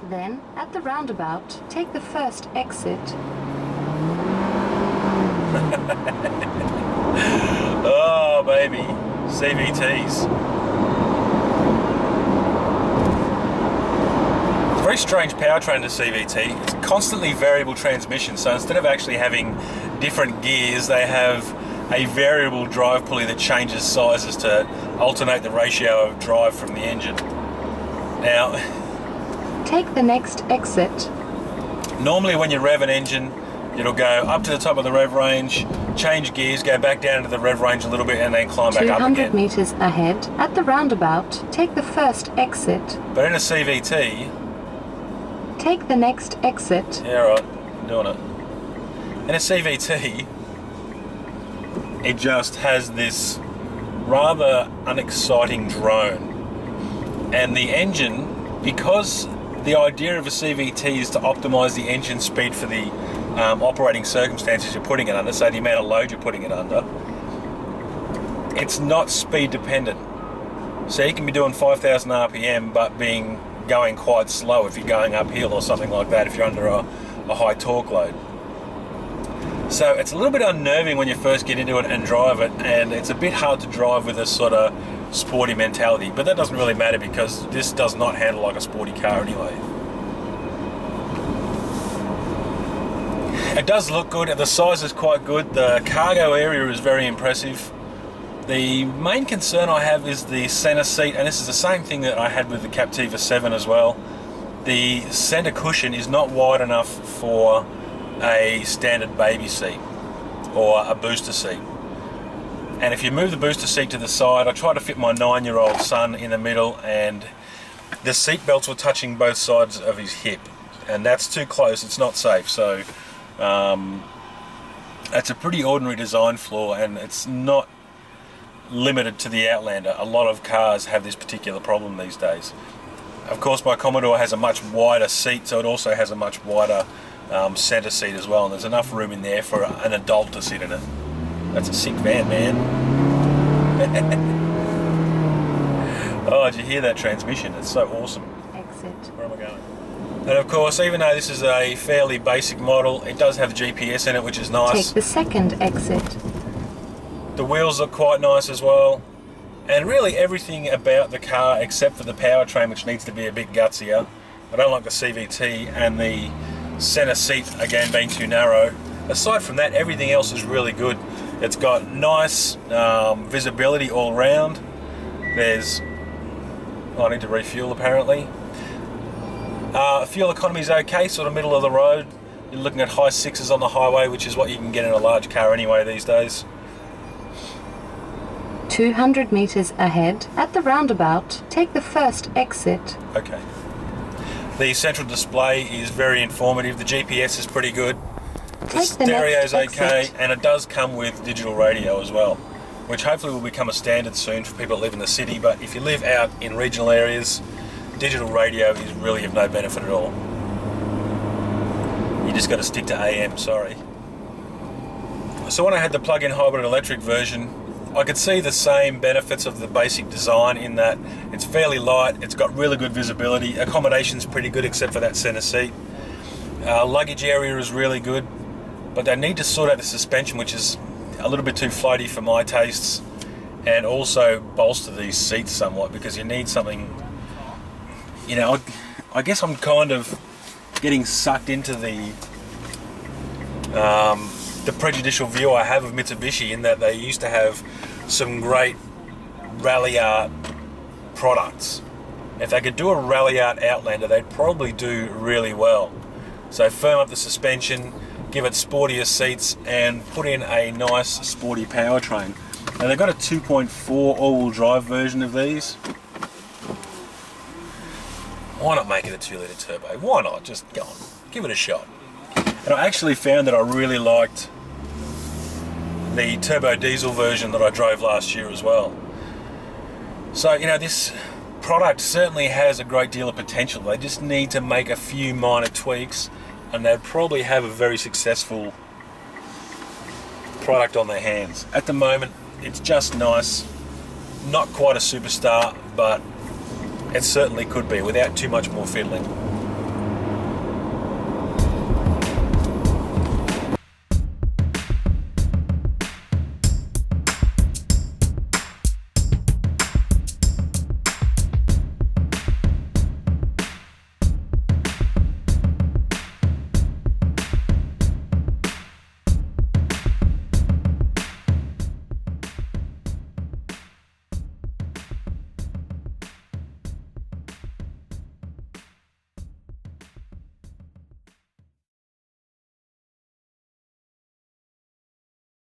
Then, at the roundabout, take the first exit. Oh, baby. CVTs. It's a very strange powertrain to CVT. It's a constantly variable transmission, so instead of actually having different gears, they have a variable drive pulley that changes sizes to alternate the ratio of drive from the engine. Now, take the next exit. Normally when you rev an engine, it'll go up to the top of the rev range, change gears, go back down to the rev range a little bit, and then climb back up again. 200 meters ahead, at the roundabout, take the first exit. But in a CVT... Take the next exit. Yeah, right, I'm doing it. In a CVT, it just has this rather unexciting drone. And the engine, because the idea of a CVT is to optimise the engine speed for the operating circumstances you're putting it under, so the amount of load you're putting it under, it's not speed dependent. So you can be doing 5,000 RPM but going quite slow if you're going uphill or something like that, if you're under a high torque load. So it's a little bit unnerving when you first get into it and drive it, and it's a bit hard to drive with a sort of sporty mentality, but that doesn't really matter because this does not handle like a sporty car anyway. It does look good, the size is quite good, the cargo area is very impressive. The main concern I have is the center seat, and this is the same thing that I had with the Captiva 7 as well. The center cushion is not wide enough for a standard baby seat or a booster seat. And if you move the booster seat to the side, I tried to fit my 9-year-old son in the middle, and the seat belts were touching both sides of his hip, and that's too close, it's not safe. So it's a pretty ordinary design flaw, and it's not limited to the Outlander. A lot of cars have this particular problem these days. Of course, my Commodore has a much wider seat, so it also has a much wider center seat as well, and there's enough room in there for an adult to sit in it. That's a sick van, man. Oh, did you hear that transmission? It's so awesome. Exit. Where am I going? And of course, even though this is a fairly basic model, it does have GPS in it, which is nice. Take the second exit. The wheels look quite nice as well. And really everything about the car except for the powertrain, which needs to be a bit gutsier. I don't like the CVT and the center seat, again, being too narrow. Aside from that, everything else is really good. It's got nice visibility all round. There's... I need to refuel apparently. Fuel economy is okay, sort of middle of the road. You're looking at high 6s on the highway, which is what you can get in a large car anyway these days. 200 meters ahead, at the roundabout, take the first exit. Okay. The central display is very informative. The GPS is pretty good. The stereo is okay, and it does come with digital radio as well, which hopefully will become a standard soon for people that live in the city. But if you live out in regional areas, digital radio is really of no benefit at all. You just got to stick to AM, sorry. So when I had the plug-in hybrid electric version, I could see the same benefits of the basic design in that it's fairly light, it's got really good visibility, accommodation's pretty good except for that center seat. Luggage area is really good, but they need to sort out the suspension, which is a little bit too floaty for my tastes, and also bolster these seats somewhat, because you need something, you know, I guess I'm kind of getting sucked into the prejudicial view I have of Mitsubishi, in that they used to have some great rally art products. If they could do a rally art Outlander, they'd probably do really well. So firm up the suspension, give it sportier seats, and put in a nice sporty powertrain. And they've got a 2.4 all-wheel drive version of these. Why not make it a 2-litre turbo? Why not? Just go on, give it a shot. And I actually found that I really liked the turbo diesel version that I drove last year as well. So, you know, this product certainly has a great deal of potential. They just need to make a few minor tweaks, and they'd probably have a very successful product on their hands. At the moment, it's just nice. Not quite a superstar, but it certainly could be without too much more fiddling.